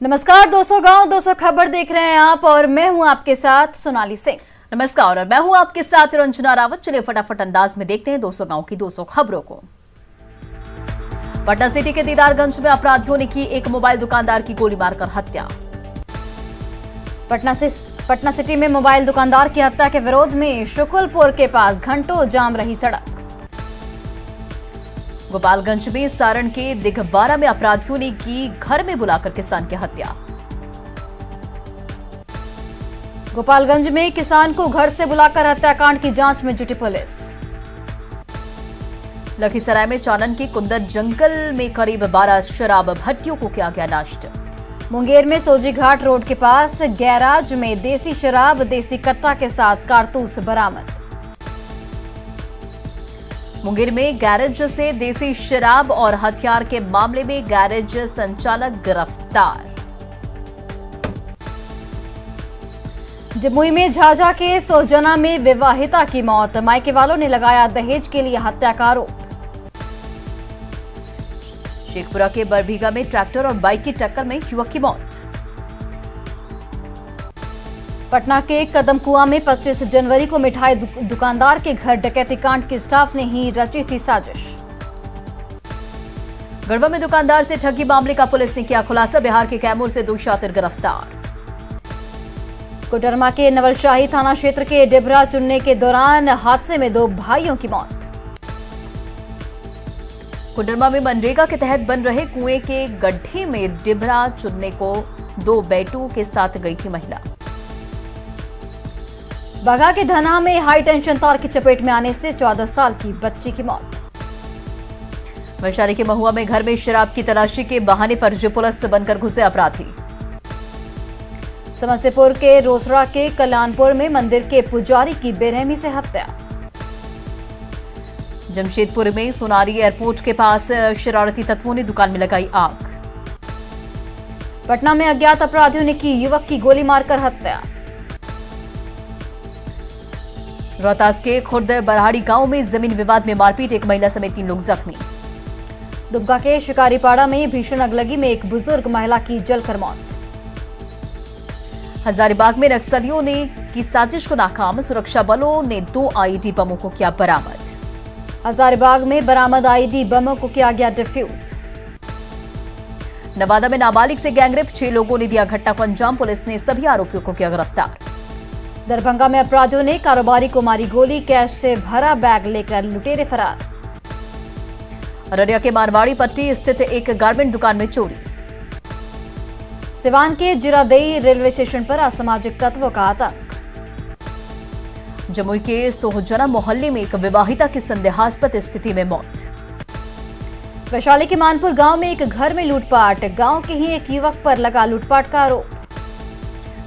नमस्कार 200 गांव 200 खबर देख रहे हैं आप और मैं हूं आपके साथ सोनाली सिंह। नमस्कार और मैं हूं आपके साथ रंजना रावत। चलिए फटाफट अंदाज में देखते हैं 200 गांव की 200 खबरों को। पटना सिटी के दीदारगंज में अपराधियों ने की एक मोबाइल दुकानदार की गोली मारकर हत्या। पटना सिटी में मोबाइल दुकानदार की हत्या के विरोध में शुकुलपुर के पास घंटों जाम रही सड़क। गोपालगंज में सारण के दिघवारा में अपराधियों ने की घर में बुलाकर किसान की हत्या। गोपालगंज में किसान को घर से बुलाकर हत्याकांड की जांच में जुटी पुलिस। लखीसराय में चानन के कुंदर जंगल में करीब 12 शराब भट्टियों को किया गया नष्ट। मुंगेर में सोजी घाट रोड के पास गैराज में देसी शराब देसी कट्टा के साथ कारतूस बरामद। मुंगेर में गैरेज से देसी शराब और हथियार के मामले में गैरेज संचालक गिरफ्तार। जमुई में झाझा के सोजना में विवाहिता की मौत, मायके वालों ने लगाया दहेज के लिए हत्या का आरोप। शेखपुरा के बरबीघा में ट्रैक्टर और बाइक की टक्कर में युवक की मौत। पटना के कदम कुआं में 25 जनवरी को मिठाई दुकानदार के घर डकैती कांड की स्टाफ ने ही रची थी साजिश। गढ़वा में दुकानदार से ठगी मामले का पुलिस ने किया खुलासा, बिहार के कैमूर से 2 शातिर गिरफ्तार। कोडरमा के नवलशाही थाना क्षेत्र के डिबरा चुनने के दौरान हादसे में 2 भाइयों की मौत। कोडरमा में मनरेगा के तहत बन रहे कुएं के गड्ढे में डिबरा चुनने को 2 बेटों के साथ गई थी महिला। बाघा के धना में हाई टेंशन तार की चपेट में आने से 14 साल की बच्ची की मौत। वैशाली के महुआ में घर में शराब की तलाशी के बहाने फर्जी पुलिस बनकर घुसे अपराधी। समस्तीपुर के रोसड़ा के कल्याणपुर में मंदिर के पुजारी की बेरहमी से हत्या। जमशेदपुर में सोनारी एयरपोर्ट के पास शरारती तत्वों ने दुकान में लगाई आग। पटना में अज्ञात अपराधियों ने की युवक की गोली मारकर हत्या। रोहतास के खुर्द बरहाड़ी गांव में जमीन विवाद में मारपीट, एक महिला समेत 3 लोग जख्मी। दुमका के शिकारीपाड़ा में भीषण अगलगी में एक बुजुर्ग महिला की जलकर मौत। हजारीबाग में नक्सलियों ने की साजिश को नाकाम, सुरक्षा बलों ने 2 आईईडी बमों को किया बरामद। हजारीबाग में बरामद आईईडी बमों को किया गया डिफ्यूज। नवादा में नाबालिग से गैंगरेप, 6 लोगों ने दिया घटना को अंजाम, पुलिस ने सभी आरोपियों को किया गिरफ्तार। दरभंगा में अपराधियों ने कारोबारी को मारी गोली, कैश से भरा बैग लेकर लुटेरे फरार। अररिया के मारवाड़ी पट्टी स्थित एक गारमेंट दुकान में चोरी। सिवान के जिरादेई रेलवे स्टेशन पर असामाजिक तत्वों का आतंक। जमुई के सोहजना मोहल्ले में एक विवाहिता की संदेहास्पद स्थिति में मौत। वैशाली के मानपुर गांव में एक घर में लूटपाट, गांव के ही एक युवक पर लगा लूटपाट का आरोप।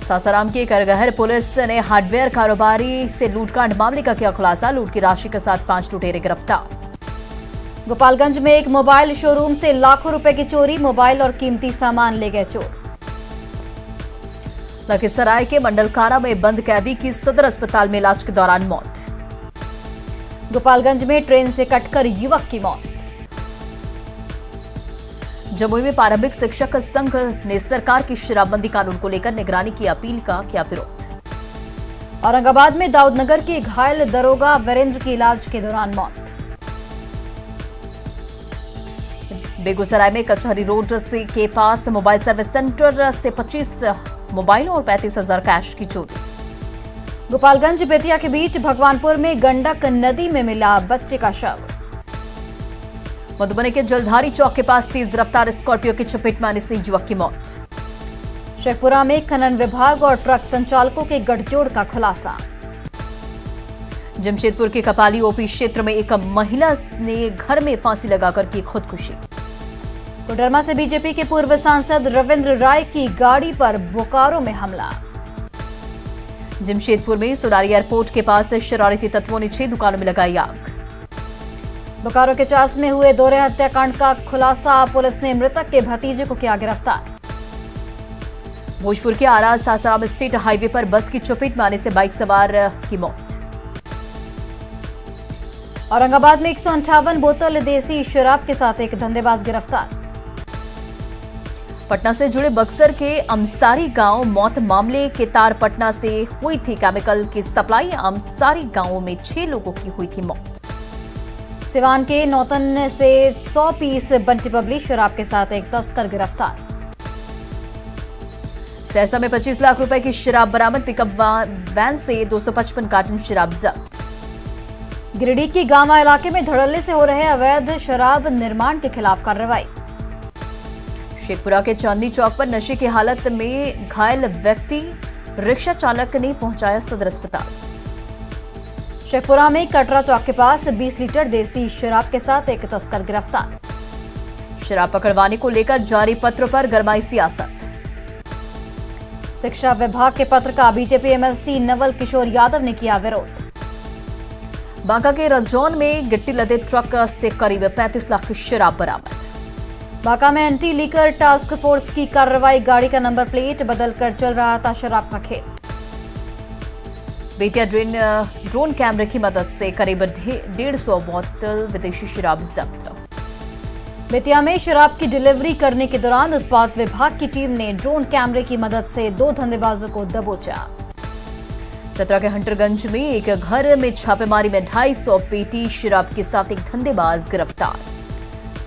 सासाराम के करगहर पुलिस ने हार्डवेयर कारोबारी से लूटकांड मामले का किया खुलासा, लूट की राशि के साथ 5 लुटेरे गिरफ्तार। गोपालगंज में एक मोबाइल शोरूम से लाखों रुपए की चोरी, मोबाइल और कीमती सामान ले गए चोर। लखीसराय के मंडलकारा में बंद कैदी की सदर अस्पताल में इलाज के दौरान मौत। गोपालगंज में ट्रेन से कटकर युवक की मौत। जमुई में प्रारंभिक शिक्षक संघ ने सरकार की शराबबंदी कानून को लेकर निगरानी की अपील का किया विरोध। औरंगाबाद में दाऊदनगर के घायल दरोगा वीरेंद्र की इलाज के दौरान मौत। बेगूसराय में कचहरी रोड से के पास मोबाइल सर्विस सेंटर से 25 मोबाइलों और 35,000 कैश की चोरी। गोपालगंज बेतिया के बीच भगवानपुर में गंडक नदी में मिला बच्चे का शव। मधुबनी के जलधारी चौक के पास तेज रफ्तार स्कॉर्पियो की चपेट में आने से युवक की मौत। शेखपुरा में खनन विभाग और ट्रक संचालकों के गठजोड़ का खुलासा। जमशेदपुर के कपाली ओपी क्षेत्र में एक महिला ने घर में फांसी लगाकर की खुदकुशी। कोडरमा से बीजेपी के पूर्व सांसद रविंद्र राय की गाड़ी पर बोकारो में हमला। जमशेदपुर में सोनारी एयरपोर्ट के पास शरारती तत्वों ने 6 दुकानों में लगाई आग। बोकारो के चास में हुए दोहरे हत्याकांड का खुलासा, पुलिस ने मृतक के भतीजे को किया गिरफ्तार। भोजपुर के आरा सासाराम स्टेट हाईवे पर बस की चपेट में आने से बाइक सवार की मौत। औरंगाबाद में 158 बोतल देसी शराब के साथ एक धंधेबाज गिरफ्तार। पटना से जुड़े बक्सर के अमसारी गांव मौत मामले के तार पटना से हुई थी केमिकल की सप्लाई। अमसारी गांव में 6 लोगों की हुई थी मौत। सिवान के नौतन से 100 पीस बंटी बबली शराब के साथ एक तस्कर गिरफ्तार। सहरसा में 25 लाख रुपए की शराब बरामद। पिकअप वैन से 255 कार्टन शराब जब्त। गिरिडीह की गामा इलाके में धड़ल्ले से हो रहे अवैध शराब निर्माण के खिलाफ कार्रवाई। शेखपुरा के चांदनी चौक पर नशे की हालत में घायल व्यक्ति रिक्शा चालक ने पहुंचाया सदर अस्पताल। शेखपुरा में कटरा चौक के पास 20 लीटर देसी शराब के साथ एक तस्कर गिरफ्तार। शराब पकड़वाने को लेकर जारी पत्र पर गरमाई सियासत। शिक्षा विभाग के पत्र का बीजेपी एमएलसी नवल किशोर यादव ने किया विरोध। बांका के रजौन में गिट्टी लदे ट्रक से करीब 35 लाख की शराब बरामद। बांका में एंटी लीकर टास्क फोर्स की कार्रवाई। गाड़ी का नंबर प्लेट बदलकर चल रहा था शराब का खेल। बेतिया ड्रोन कैमरे की मदद से करीब 150 बोतल विदेशी शराब जब्त। बेतिया में शराब की डिलीवरी करने के दौरान उत्पाद विभाग की टीम ने ड्रोन कैमरे की मदद से 2 धंधेबाजों को दबोचा। चतरा के हंटरगंज में एक घर में छापेमारी में 250 पेटी शराब के साथ एक धंधेबाज गिरफ्तार।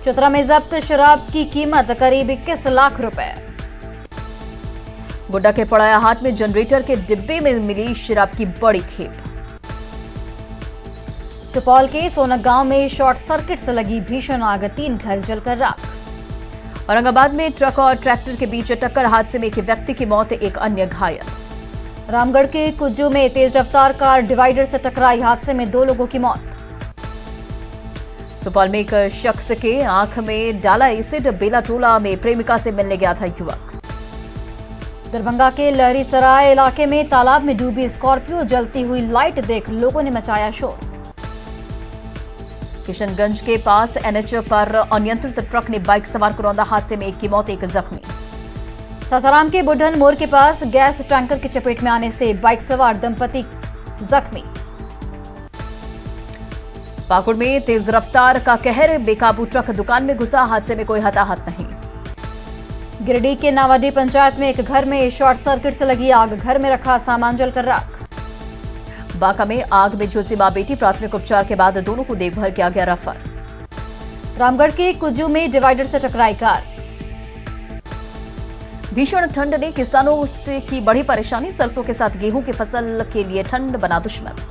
चतरा में जब्त शराब की कीमत करीब 21 लाख रुपए। गोड्डा के पड़ाया हाट में जनरेटर के डिब्बे में मिली शराब की बड़ी खेप। सुपौल के सोनक गांव में शॉर्ट सर्किट से लगी भीषण आग, 3 घर जलकर राख। औरंगाबाद में ट्रक और ट्रैक्टर के बीच टक्कर हादसे में एक व्यक्ति की मौत, एक अन्य घायल। रामगढ़ के कुज्जू में तेज रफ्तार कार डिवाइडर से टकराई, हादसे में 2 लोगों की मौत। सुपौल में एक शख्स के आंख में डाला एसिड, बेलाटोला में प्रेमिका से मिलने गया था युवक। दरभंगा के लहरीसराय इलाके में तालाब में डूबी स्कॉर्पियो, जलती हुई लाइट देख लोगों ने मचाया शोर। किशनगंज के पास एनएच पर अनियंत्रित ट्रक ने बाइक सवार को रौंदा, हादसे में एक की मौत, एक जख्मी। सासाराम के बुढ़न मोड़ के पास गैस टैंकर की चपेट में आने से बाइक सवार दंपति जख्मी। पाकुड़ में तेज रफ्तार का कहर, बेकाबू ट्रक दुकान में घुसा, हादसे में कोई हताहत नहीं। गिरिडीह के नावाडीह पंचायत में एक घर में शॉर्ट सर्किट से लगी आग, घर में रखा सामान जलकर राख। बांका में आग में झुलसी मां बेटी, प्राथमिक उपचार के बाद दोनों को देखभाल किया गया रेफर। रामगढ़ के कुज्जू में डिवाइडर से टकराई कार। भीषण ठंड ने किसानों से की बड़ी परेशानी, सरसों के साथ गेहूं की फसल के लिए ठंड बना दुश्मन।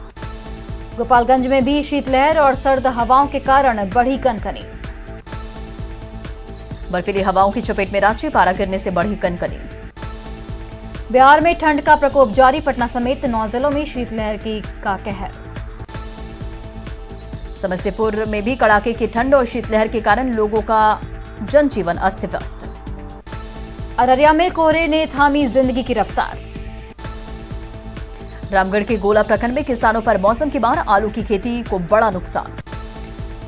गोपालगंज में भी शीतलहर और सर्द हवाओं के कारण बढ़ी कनकनी। बर्फीली हवाओं की चपेट में रांची, पारा गिरने से बढ़ी कनकनी। बिहार में ठंड का प्रकोप जारी, पटना समेत 9 जिलों में शीतलहर का कहर। समस्तीपुर में भी कड़ाके की ठंड और शीतलहर के कारण लोगों का जनजीवन अस्त व्यस्त। अररिया में कोहरे ने थामी जिंदगी की रफ्तार। रामगढ़ के गोला प्रखंड में किसानों पर मौसम की मार, आलू की खेती को बड़ा नुकसान।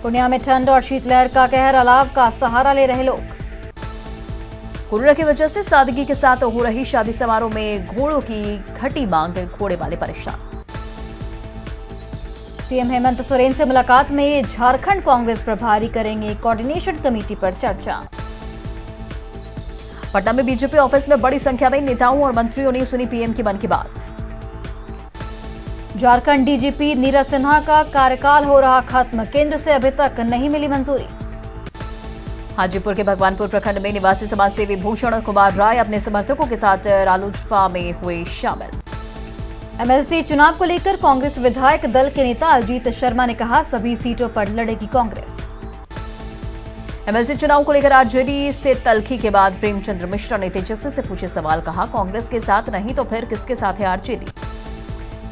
पूर्णिया में ठंड और शीतलहर का कहर, अलाव का सहारा ले रहे लोग। कोरोना की वजह से सादगी के साथ हो रही शादी समारोह में घोड़ों की घटी मांग, घोड़े वाले परेशान। सीएम हेमंत सोरेन से मुलाकात में झारखंड कांग्रेस प्रभारी करेंगे कोऑर्डिनेशन कमेटी पर चर्चा। पटना में बीजेपी ऑफिस में बड़ी संख्या में नेताओं और मंत्रियों ने सुनी पीएम की मन की बात। झारखंड डीजीपी नीरज सिन्हा का कार्यकाल हो रहा खत्म, केंद्र से अभी तक नहीं मिली मंजूरी। हाजीपुर के भगवानपुर प्रखंड में निवासी समाजसेवी भूषण कुमार राय अपने समर्थकों के साथ रालोजपा में हुए शामिल। एमएलसी चुनाव को लेकर कांग्रेस विधायक दल के नेता अजीत शर्मा ने कहा, सभी सीटों पर लड़ेगी कांग्रेस। एमएलसी चुनाव को लेकर आरजेडी से तल्खी के बाद प्रेमचंद्र मिश्रा ने तेजस्वी से पूछे सवाल, कहा कांग्रेस के साथ नहीं तो फिर किसके साथ है आरजेडी।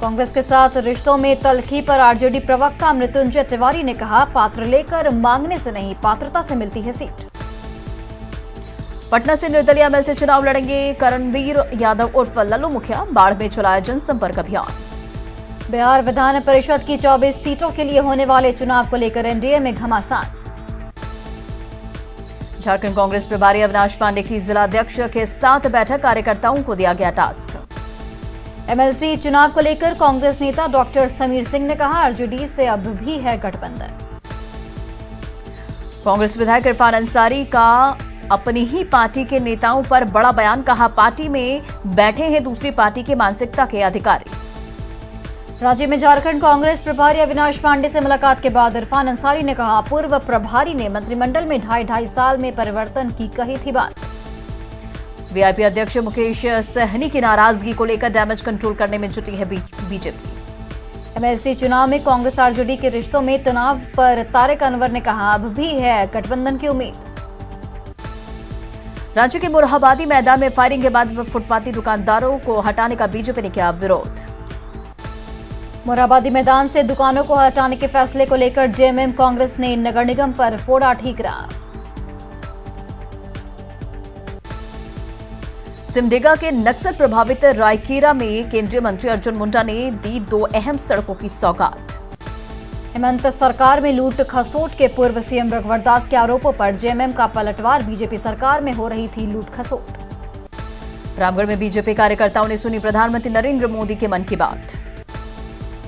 कांग्रेस के साथ रिश्तों में तल्खी पर आरजेडी प्रवक्ता मृत्युंजय तिवारी ने कहा, पात्र लेकर मांगने से नहीं, पात्रता से मिलती है सीट। पटना से निर्दलीय एमएलसी चुनाव लड़ेंगे करणवीर यादव उर्फ लल्लू मुखिया, बाढ़ में चलाया जनसंपर्क अभियान। बिहार विधान परिषद की 24 सीटों के लिए होने वाले चुनाव को लेकर एनडीए में घमासान। झारखंड कांग्रेस प्रभारी अविनाश पांडे की जिलाध्यक्ष के साथ बैठक, कार्यकर्ताओं को दिया गया टास्क। एमएलसी चुनाव को लेकर कांग्रेस नेता डॉक्टर समीर सिंह ने कहा, आरजेडी से अब भी है गठबंधन। कांग्रेस विधायक इरफान अंसारी का अपनी ही पार्टी के नेताओं पर बड़ा बयान, कहा पार्टी में बैठे हैं दूसरी पार्टी की मानसिकता के अधिकारी। राज्य में झारखंड कांग्रेस प्रभारी अविनाश पांडे से मुलाकात के बाद इरफान अंसारी ने कहा, पूर्व प्रभारी ने मंत्रिमंडल में ढाई साल में परिवर्तन की कही थी बात। वीआईपी अध्यक्ष मुकेश सहनी की नाराजगी को लेकर डैमेज कंट्रोल करने में जुटी है बीजेपी। एमएलसी चुनाव में कांग्रेस आरजेडी के रिश्तों में तनाव पर तारिक अनवर ने कहा, अब भी है गठबंधन की उम्मीद। राज्य के मोरहाबादी मैदान में फायरिंग के बाद फुटपाती दुकानदारों को हटाने का बीजेपी ने किया विरोध। मोरहाबादी मैदान से दुकानों को हटाने के फैसले को लेकर जेएमएम कांग्रेस ने नगर निगम पर फोड़ा ठीकरा। सिमडेगा के नक्सल प्रभावित रायकेरा में केंद्रीय मंत्री अर्जुन मुंडा ने दी 2 अहम सड़कों की सौगात। हेमंत सरकार में लूट खसोट के पूर्व सीएम रघुवर दास के आरोपों पर जेएमएम का पलटवार, बीजेपी सरकार में हो रही थी लूट खसोट। रामगढ़ में बीजेपी कार्यकर्ताओं ने सुनी प्रधानमंत्री नरेंद्र मोदी के मन की बात।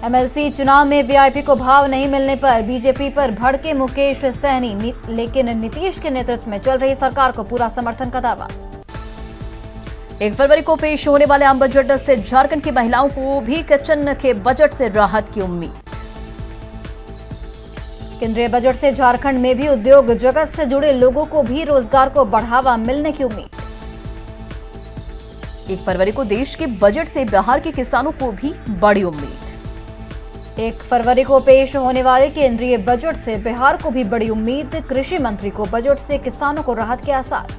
एमएलसी चुनाव में वीआईपी को भाव नहीं मिलने पर बीजेपी पर भड़के मुकेश सहनी, लेकिन नीतीश के नेतृत्व में चल रही सरकार को पूरा समर्थन का दावा। 1 फरवरी को पेश होने वाले आम बजट से झारखंड की महिलाओं को भी किचन के बजट से राहत की उम्मीद। केंद्रीय बजट से झारखंड में भी उद्योग जगत से जुड़े लोगों को भी रोजगार को बढ़ावा मिलने की उम्मीद। 1 फरवरी को देश के बजट से बिहार के किसानों को भी बड़ी उम्मीद। 1 फरवरी को पेश होने वाले केंद्रीय बजट से बिहार को भी बड़ी उम्मीद। कृषि मंत्री को बजट से किसानों को राहत के आसार।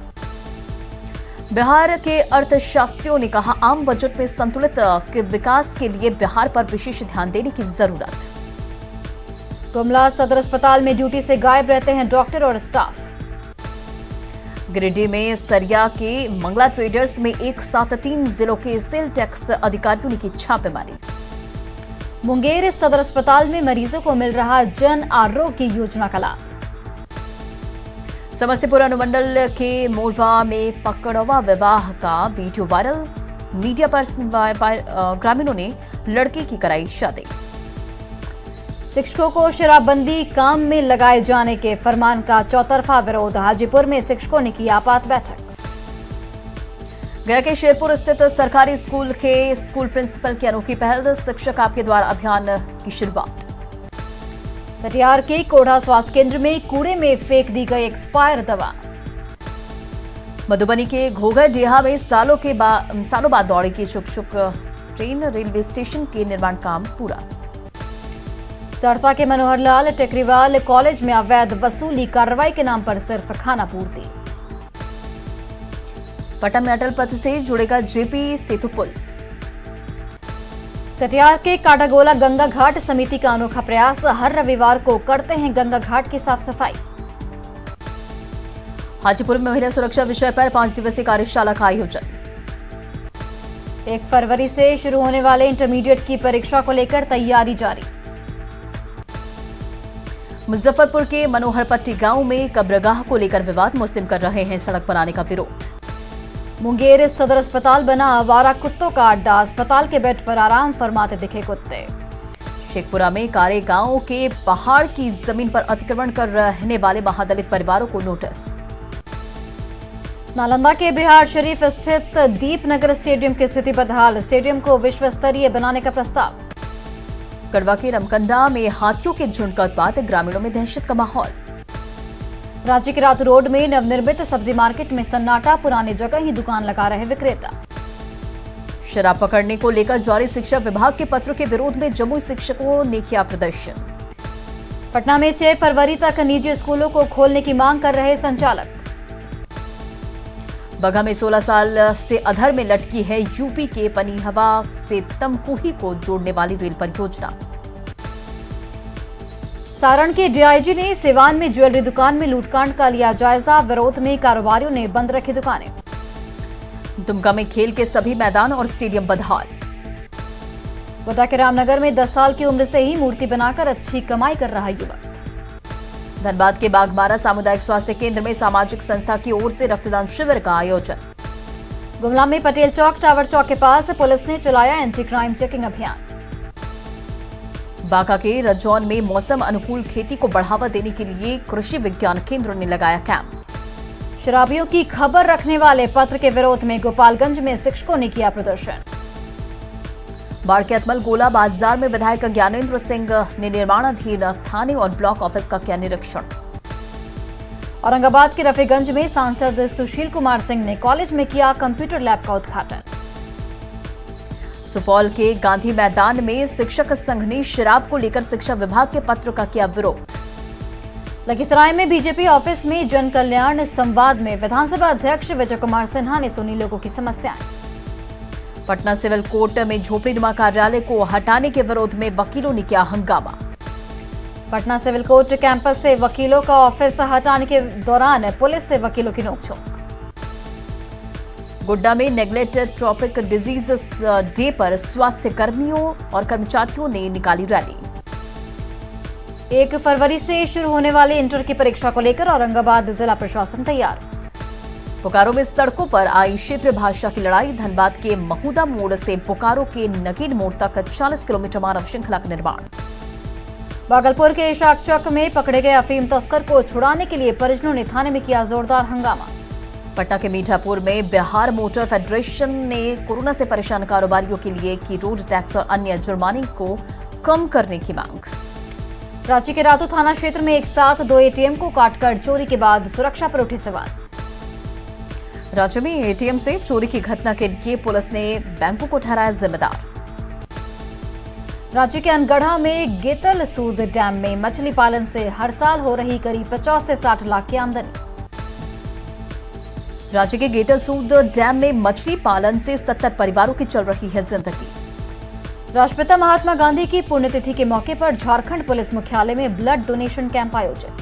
बिहार के अर्थशास्त्रियों ने कहा, आम बजट में संतुलित विकास के लिए बिहार पर विशेष ध्यान देने की जरूरत। गुमला सदर अस्पताल में ड्यूटी से गायब रहते हैं डॉक्टर और स्टाफ। गिरिडीह में सरिया के मंगला ट्रेडर्स में एक साथ 3 जिलों के सेल टैक्स अधिकारियों ने की छापेमारी। मुंगेर सदर अस्पताल में मरीजों को मिल रहा जन आरोग्य योजना का लाभ। समस्तीपुर अनुमंडल के मोरवा में पकड़वा विवाह का वीडियो वायरल, मीडिया पर ग्रामीणों ने लड़के की कराई शादी। शिक्षकों को शराबबंदी काम में लगाए जाने के फरमान का चौतरफा विरोध। हाजीपुर में शिक्षकों ने की आपात बैठक। गया के शेरपुर स्थित सरकारी स्कूल के स्कूल प्रिंसिपल की अनोखी पहल, शिक्षक आपके द्वार अभियान की शुरुआत। कटिहार के कोढ़ा स्वास्थ्य केंद्र में कूड़े में फेंक दी गई एक्सपायर दवा। मधुबनी के घोघर डेहा में सालों बाद दौड़ेगी छुक ट्रेन, रेलवे स्टेशन के निर्माण काम पूरा। सरसा के मनोहर लाल टेकरीवाल कॉलेज में अवैध वसूली कार्रवाई के नाम पर सिर्फ खाना पूर्ति। पटना में अटल पथ से जुड़ेगा जेपी सेतु पुल। कटिहार के काटागोला गंगा घाट समिति का अनोखा प्रयास, हर रविवार को करते हैं गंगा घाट की साफ सफाई। हाजीपुर में महिला सुरक्षा विषय पर 5 दिवसीय कार्यशाला का आयोजन। 1 फरवरी से शुरू होने वाले इंटरमीडिएट की परीक्षा को लेकर तैयारी जारी। मुजफ्फरपुर के मनोहरपट्टी गांव में कब्रगाह को लेकर विवाद, मुस्लिम कर रहे हैं सड़क बनाने का विरोध। मुंगेर सदर अस्पताल बना आवारा कुत्तों का अड्डा, अस्पताल के बेड पर आराम फरमाते दिखे कुत्ते। शेखपुरा में कारे गांव के पहाड़ की जमीन पर अतिक्रमण कर रहने वाले महादलित परिवारों को नोटिस। नालंदा के बिहार शरीफ स्थित दीपनगर स्टेडियम की स्थिति बदहाल, स्टेडियम को विश्व स्तरीय बनाने का प्रस्ताव। गढ़वा के रमकंडा में हाथियों के झुंड का उत्पात, ग्रामीणों में दहशत का माहौल। रांची के रात रोड में नवनिर्मित सब्जी मार्केट में सन्नाटा, पुरानी जगह ही दुकान लगा रहे विक्रेता। शराब पकड़ने को लेकर जारी शिक्षा विभाग के पत्र के विरोध में जमुई शिक्षकों ने किया प्रदर्शन। पटना में 6 फरवरी तक निजी स्कूलों को खोलने की मांग कर रहे संचालक। बगहा में 16 साल से अधर में लटकी है यूपी के पनीहवा से तमकुही को जोड़ने वाली रेल परियोजना। सारण के डीआईजी ने सिवान में ज्वेलरी दुकान में लूटकांड का लिया जायजा, विरोध में कारोबारियों ने बंद रखी दुकानें। दुमका में खेल के सभी मैदान और स्टेडियम बदहाल। गोड्डा के रामनगर में 10 साल की उम्र से ही मूर्ति बनाकर अच्छी कमाई कर रहा युवक। धनबाद के बागमारा सामुदायिक स्वास्थ्य केंद्र में सामाजिक संस्था की ओर से रक्तदान शिविर का आयोजन। गुमला में पटेल चौक टावर चौक के पास पुलिस ने चलाया एंटी क्राइम चेकिंग अभियान। बांका के रजौन में मौसम अनुकूल खेती को बढ़ावा देने के लिए कृषि विज्ञान केंद्र ने लगाया कैंप। शराबियों की खबर रखने वाले पत्र के विरोध में गोपालगंज में शिक्षकों ने किया प्रदर्शन। बाढ़ के अतमल गोला बाजार में विधायक ज्ञानेंद्र सिंह ने निर्माणाधीन थाने और ब्लॉक ऑफिस का किया निरीक्षण। औरंगाबाद के रफीगंज में सांसद सुशील कुमार सिंह ने कॉलेज में किया कंप्यूटर लैब का उद्घाटन। सुपौल के गांधी मैदान में शिक्षक संघ ने शराब को लेकर शिक्षा विभाग के पत्र का किया विरोध। लखीसराय में बीजेपी ऑफिस में जन कल्याण संवाद में विधानसभा अध्यक्ष विजय कुमार सिन्हा ने सुनी लोगों की समस्याएं। पटना सिविल कोर्ट में झोपड़ीनुमा कार्यालय को हटाने के विरोध में वकीलों ने किया हंगामा। पटना सिविल कोर्ट कैंपस से वकीलों का ऑफिस हटाने के दौरान पुलिस से वकीलों की नोकझोंक। गोड्डा में नेग्लेक्टेड ट्रॉपिक डिजीज डे पर स्वास्थ्य कर्मियों और कर्मचारियों ने निकाली रैली। 1 फरवरी से शुरू होने वाली इंटर की परीक्षा को लेकर औरंगाबाद जिला प्रशासन तैयार। बोकारो में सड़कों पर आई क्षेत्रीय भाषा की लड़ाई। धनबाद के महुदा मोड़ से बोकारो के नगीन मोड़ तक 40 किलोमीटर मानव श्रृंखला का निर्माण। भागलपुर के इशाक चक में पकड़े गए अफीम तस्कर को छुड़ाने के लिए परिजनों ने थाने में किया जोरदार हंगामा। पटना के मीठापुर में बिहार मोटर फेडरेशन ने कोरोना से परेशान कारोबारियों के लिए की रोड टैक्स और अन्य जुर्माने को कम करने की मांग। रांची के रातू थाना क्षेत्र में एक साथ 2 एटीएम को काटकर चोरी के बाद सुरक्षा पर उठे सवाल। राज्य में एटीएम से चोरी की घटना के लिए पुलिस ने बैंकों को ठहराया जिम्मेदार। राज्य के अनगढ़ा में गेतल सूद डैम में मछली पालन से हर साल हो रही करीब 50 से 60 लाख की आमदनी। राज्य के गेतल सूद डैम में मछली पालन से 70 परिवारों की चल रही है जिंदगी। राष्ट्रपिता महात्मा गांधी की पुण्यतिथि के मौके पर झारखंड पुलिस मुख्यालय में ब्लड डोनेशन कैंप आयोजित।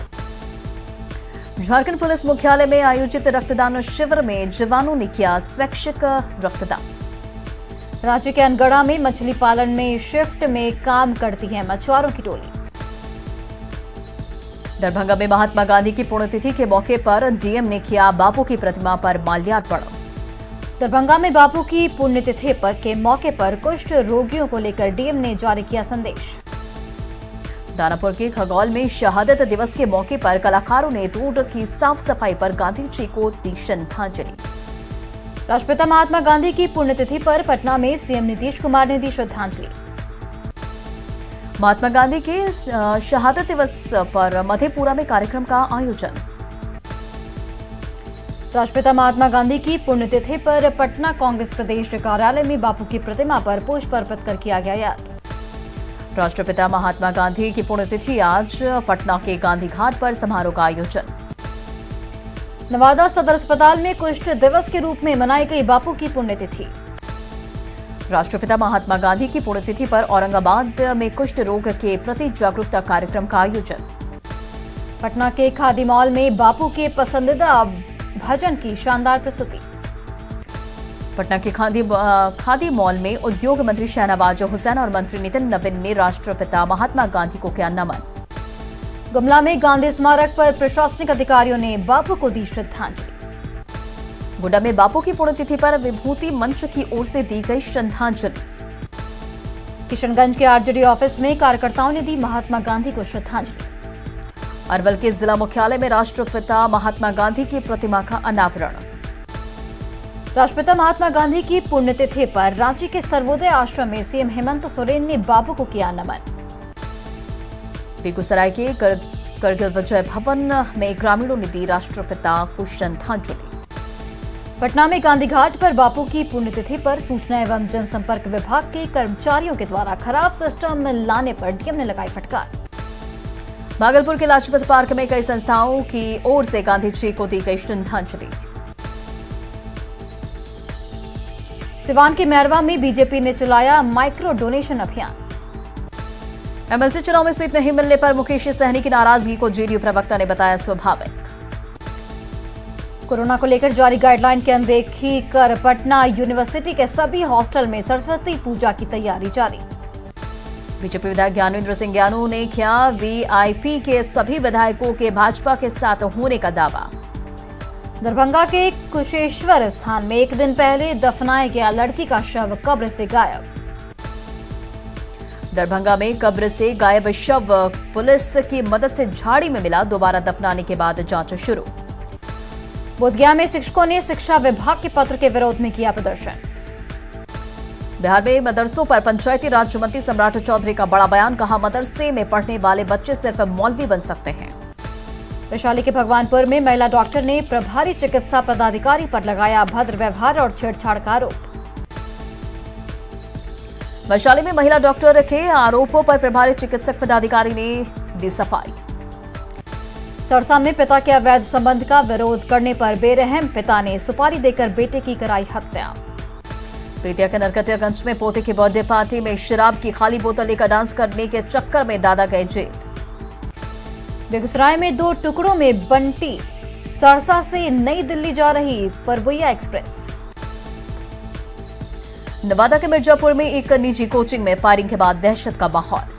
झारखंड पुलिस मुख्यालय में आयोजित रक्तदान शिविर में जवानों ने किया स्वैच्छिक रक्तदान। राज्य के अनगढ़ा में मछली पालन में शिफ्ट में काम करती है मछुआरों की टोली। दरभंगा में महात्मा गांधी की पुण्यतिथि के मौके पर डीएम ने किया बापू की प्रतिमा पर माल्यार्पण। दरभंगा में बापू की पुण्यतिथि के मौके पर कुष्ठ रोगियों को लेकर डीएम ने जारी किया संदेश। दानापुर के खगौल में शहादत दिवस के मौके पर कलाकारों ने रोड की साफ सफाई पर गांधी जी को दी श्रद्धांजलि। राष्ट्रपिता महात्मा गांधी की पुण्यतिथि पर पटना में सीएम नीतीश कुमार ने दी श्रद्धांजलि। महात्मा गांधी के शहादत दिवस पर मधेपुरा में कार्यक्रम का आयोजन। राष्ट्रपिता महात्मा गांधी की पुण्यतिथि पर पटना कांग्रेस प्रदेश कार्यालय में बापू की प्रतिमा पर पुष्प अर्पित कर किया गया याद। राष्ट्रपिता महात्मा गांधी की पुण्यतिथि आज पटना के गांधी घाट पर समारोह का आयोजन। नवादा सदर अस्पताल में कुष्ठ दिवस के रूप में मनाई गई बापू की पुण्यतिथि। राष्ट्रपिता महात्मा गांधी की पुण्यतिथि पर औरंगाबाद में कुष्ठ रोग के प्रति जागरूकता कार्यक्रम का आयोजन। पटना के खादी मॉल में बापू के पसंदीदा भजन की शानदार प्रस्तुति। पटना के खादी मॉल में उद्योग मंत्री शहनवाज हुसैन और मंत्री नितिन नवीन ने राष्ट्रपिता महात्मा गांधी को किया नमन। गुमला में गांधी स्मारक पर प्रशासनिक अधिकारियों ने बापू को दी श्रद्धांजलि। गोड्डा में बापू की पुण्यतिथि पर विभूति मंच की ओर से दी गई श्रद्धांजलि। किशनगंज के आरजेडी ऑफिस में कार्यकर्ताओं ने दी महात्मा गांधी को श्रद्धांजलि। अरवल के जिला मुख्यालय में राष्ट्रपिता महात्मा गांधी की प्रतिमा का अनावरण। राष्ट्रपिता महात्मा गांधी की पुण्यतिथि पर रांची के सर्वोदय आश्रम में सीएम हेमंत सोरेन ने बापू को किया नमन। बेगूसराय के करगिल विजय भवन में ग्रामीणों ने दी राष्ट्रपिता को श्रद्धांजलि। पटना में गांधी घाट पर बापू की पुण्यतिथि पर सूचना एवं जनसंपर्क विभाग के कर्मचारियों के द्वारा खराब सिस्टम लाने पर डीएम ने लगाई फटकार। भागलपुर के लाजपत पार्क में कई संस्थाओं की ओर से गांधी जी को दी गई श्रद्धांजलि। सिवान के मैरवा में बीजेपी ने चलाया माइक्रो डोनेशन अभियान। एमएलसी चुनाव में सीट नहीं मिलने पर मुकेश सहनी की नाराजगी को जेडीयू प्रवक्ता ने बताया स्वाभाविक। कोरोना को लेकर जारी गाइडलाइन की अनदेखी कर पटना यूनिवर्सिटी के सभी हॉस्टल में सरस्वती पूजा की तैयारी जारी। बीजेपी विधायक ज्ञानेंद्र सिंह ज्ञानू ने किया वीआईपी के सभी विधायकों के भाजपा के साथ होने का दावा। दरभंगा के कुशेश्वर स्थान में एक दिन पहले दफनाया गया लड़की का शव कब्र से गायब। दरभंगा में कब्र से गायब शव पुलिस की मदद से झाड़ी में मिला। दोबारा दफनाने के बाद जांच शुरू। बोधगया में शिक्षकों ने शिक्षा विभाग के पत्र के विरोध में किया प्रदर्शन। बिहार में मदरसों पर पंचायती राज मंत्री सम्राट चौधरी का बड़ा बयान, कहा मदरसे में पढ़ने वाले बच्चे सिर्फ मौलवी बन सकते हैं। वैशाली के भगवानपुर में महिला डॉक्टर ने प्रभारी चिकित्सा पदाधिकारी पर लगाया अभद्र व्यवहार और छेड़छाड़ का आरोप। वैशाली में महिला डॉक्टर के आरोपों पर प्रभारी चिकित्सक पदाधिकारी ने दी सफाई। सरसा में पिता के अवैध संबंध का विरोध करने पर बेरहम पिता ने सुपारी देकर बेटे की कराई हत्या। बेतिया के नरकटियागंज में पोते की बर्थडे पार्टी में शराब की खाली बोतल लेकर डांस करने के चक्कर में दादा गए जेल। बेगूसराय में 2 टुकड़ों में बंटी सरसा से नई दिल्ली जा रही परबैया एक्सप्रेस। नवादा के मिर्जापुर में एक निजी कोचिंग में फायरिंग के बाद दहशत का माहौल।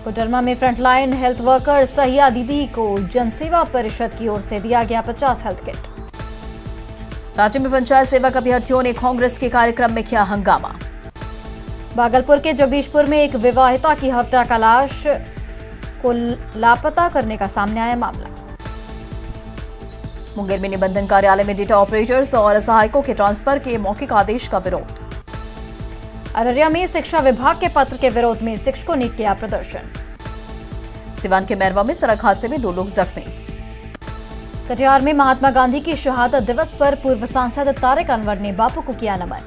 कोडरमा में फ्रंटलाइन हेल्थ वर्कर सहिया दीदी को जनसेवा परिषद की ओर से दिया गया 50 हेल्थ किट। राज्य में पंचायत सेवक अभ्यर्थियों ने कांग्रेस के कार्यक्रम में किया हंगामा। भागलपुर के जगदीशपुर में एक विवाहिता की हत्या का लाश को लापता करने का सामने आया मामला। मुंगेर में निबंधन कार्यालय में डेटा ऑपरेटर्स और सहायकों के ट्रांसफर के मौखिक आदेश का विरोध। अररिया में शिक्षा विभाग के पत्र के विरोध में शिक्षकों ने किया प्रदर्शन। सिवान के मैरवा में सड़क हादसे में 2 लोग जख्मी। कटिहार में महात्मा गांधी की शहादत दिवस पर पूर्व सांसद तारिक अनवर ने बापू को किया नमन।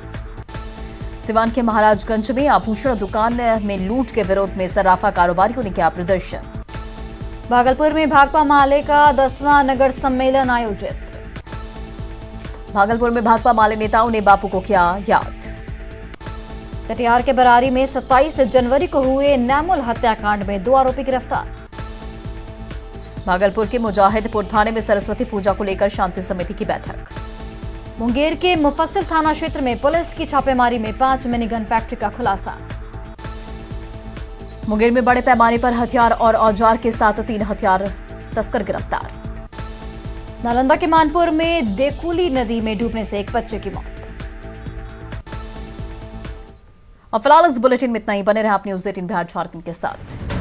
सिवान के महाराजगंज में आभूषण दुकान में लूट के विरोध में सराफा कारोबारियों ने किया प्रदर्शन। भागलपुर में भाकपा माले का 10वां नगर सम्मेलन आयोजित। भागलपुर में भाकपा माले नेताओं ने बापू को किया याद। कटिहार के बरारी में 27 जनवरी को हुए नैमुल हत्याकांड में 2 आरोपी गिरफ्तार। भागलपुर के मुजाहिदपुर थाने में सरस्वती पूजा को लेकर शांति समिति की बैठक। मुंगेर के मुफस्सिल थाना क्षेत्र में पुलिस की छापेमारी में 5 मिनीगन फैक्ट्री का खुलासा। मुंगेर में बड़े पैमाने पर हथियार और औजार के साथ 3 हथियार तस्कर गिरफ्तार। नालंदा के मानपुर में देकुली नदी में डूबने से एक बच्चे की मौत। और फिलहाल इस बुलेटिन में इतना ही। बने रहे आप न्यूज़ 18 बिहार झारखंड के साथ।